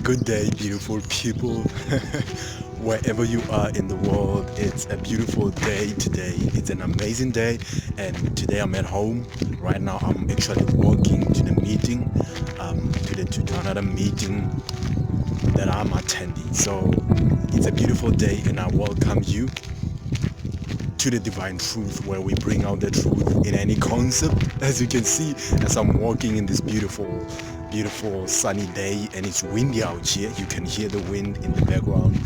Good day, beautiful people. Wherever you are in the world, it's a beautiful day today. It's an amazing day, and today I'm at home. Right now, I'm actually walking to the meeting, to another meeting that I'm attending. So it's a beautiful day, and I welcome you to the divine truth, where we bring out the truth in any concept. As you can see, as I'm walking in this beautiful sunny day, and it's windy out here. You can hear the wind in the background.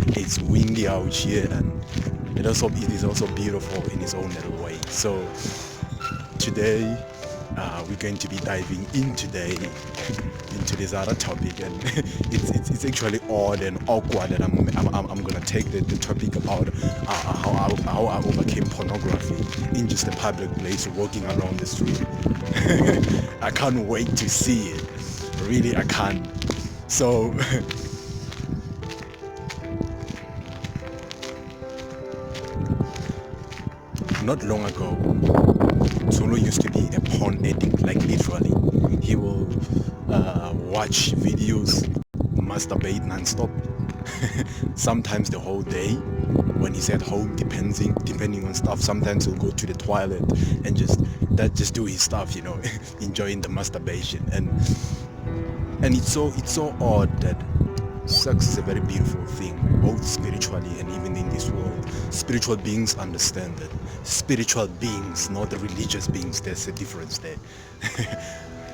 It's windy out here, and it is also beautiful in its own little way. So today we're going to be diving in today into this other topic, and it's actually odd and awkward that I'm gonna take the topic about how I overcame pornography in just a public place, walking along the street. I can't wait to see it. Really, I can't. So not long ago, Solo used to be a porn addict, like literally. He will watch videos, masturbate non-stop, sometimes the whole day when he's at home, depending on stuff. Sometimes he'll go to the toilet and just do his stuff, enjoying the masturbation. And it's so odd that sex is a very beautiful thing, both spiritually and even in this world. Spiritual beings understand that. Spiritual beings, not the religious beings. There's a difference there.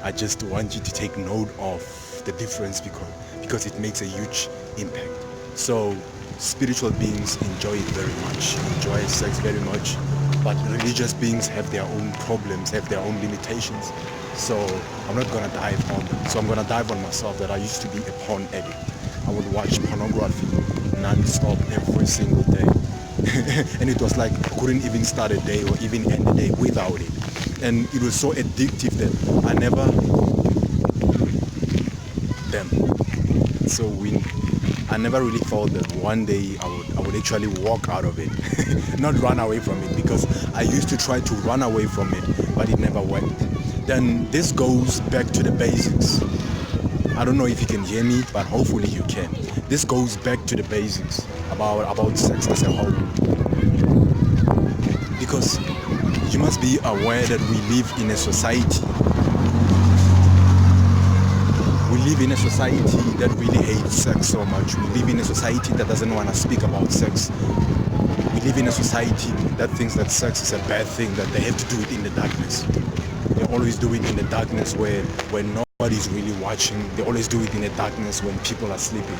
I just want you to take note of the difference because it makes a huge impact. So spiritual beings enjoy it very much, enjoy sex very much, but religious beings have their own problems, have their own limitations. So I'm not gonna dive on them. So I'm gonna dive on myself, that I used to be a porn addict. I would watch pornography non-stop every single day. And it was like I couldn't even start a day or even end a day without it. And it was so addictive that I never really thought that one day I would actually walk out of it. Not run away from it, because I used to try to run away from it, but it never worked. Then this goes back to the basics. I don't know if you can hear me, but hopefully you can. This goes back to the basics about sex as a whole. Because you must be aware that we live in a society. We live in a society that really hates sex so much. We live in a society that doesn't want to speak about sex. We live in a society that thinks that sex is a bad thing, that they have to do it in the darkness. They always do it in the darkness where nobody's really watching. They always do it in the darkness when people are sleeping.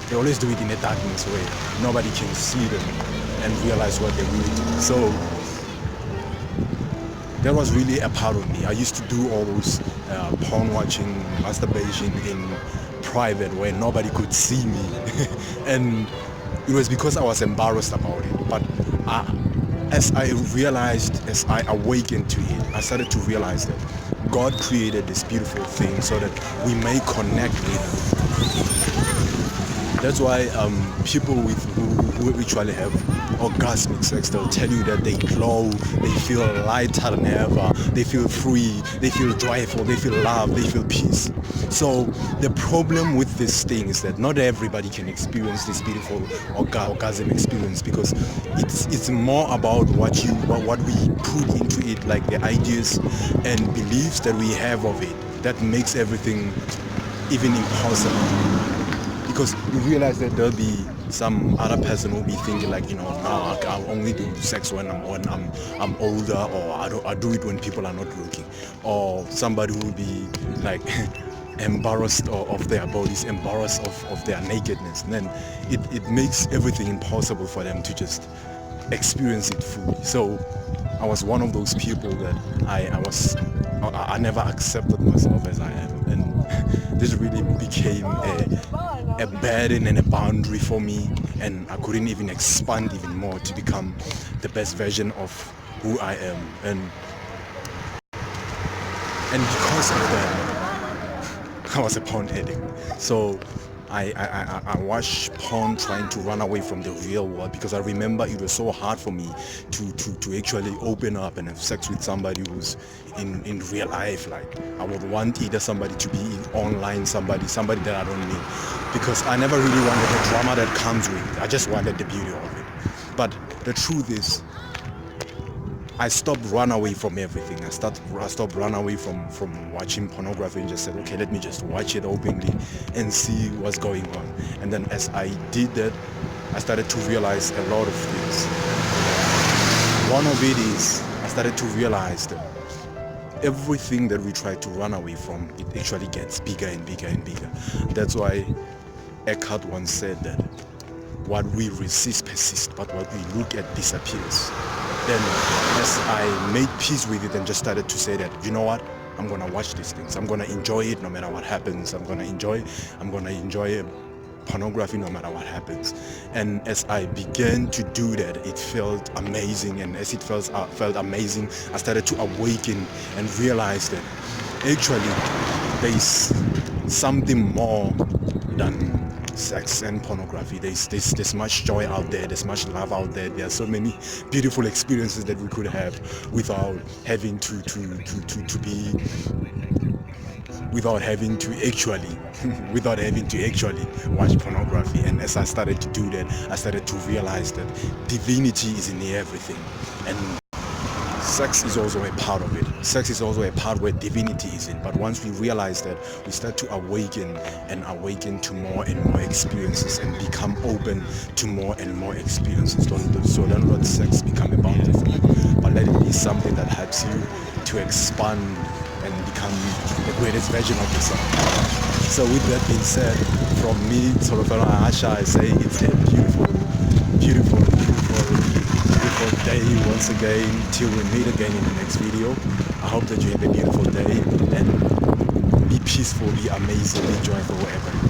They always do it in the darkness where nobody can see them and realize what they're really doing. So that was really a part of me. I used to do all those porn watching, masturbation in private where nobody could see me. And it was because I was embarrassed about it. But as I awakened to it, I started to realize that God created this beautiful thing so that we may connect with it. That's why people who actually have orgasmic sex, they'll tell you that they glow, they feel lighter than ever, they feel free, they feel joyful, they feel love, they feel peace. So the problem with this thing is that not everybody can experience this beautiful orgasm experience, because it's more about what we put into it, like the ideas and beliefs that we have of it, that makes everything even impossible. Because you realize that there'll be some other person who'll be thinking like, no, I'll only do sex when I'm older, or I do it when people are not looking, or somebody who will be like embarrassed of their bodies, embarrassed of their nakedness. And then it makes everything impossible for them to just experience it fully. So I was one of those people that I never accepted myself as I am, and this really became a burden and a boundary for me, and I couldn't even expand even more to become the best version of who I am. And because of that, I was a porn addict. So I watched porn trying to run away from the real world, because I remember it was so hard for me to actually open up and have sex with somebody who's in real life. Like, I would want either somebody to be online, somebody that I don't meet, because I never really wanted the drama that comes with it. I just wanted the beauty of it. But the truth is, I stopped run away from everything. I stopped run away from watching pornography, and just said, okay, let me just watch it openly and see what's going on. And then as I did that, I started to realize a lot of things. One of it is, I started to realize that everything that we try to run away from, it actually gets bigger and bigger and bigger. That's why Eckhart once said that what we resist persists, but what we look at disappears. Then as I made peace with it and just started to say that, you know what, I'm gonna watch these things, I'm gonna enjoy it no matter what happens, I'm gonna enjoy pornography no matter what happens. And as I began to do that, it felt amazing, and as it felt amazing, I started to awaken and realize that actually there's something more than sex and pornography. There's much joy out there, there's much love out there. There are so many beautiful experiences that we could have without having to be without having to actually watch pornography. And as I started to do that, I started to realize that divinity is in everything, and sex is also a part of it. Sex is also a part where divinity is in. But once we realize that, we start to awaken to more and more experiences and become open to more and more experiences. So don't let sex become a boundary for you, but let it be something that helps you to expand and become the greatest version of yourself. So with that being said, from me, Solofelo Asha, I say it's a beautiful day once again, till we meet again in the next video. I hope that you have a beautiful day, and be peaceful, be amazing, be joyful wherever you are.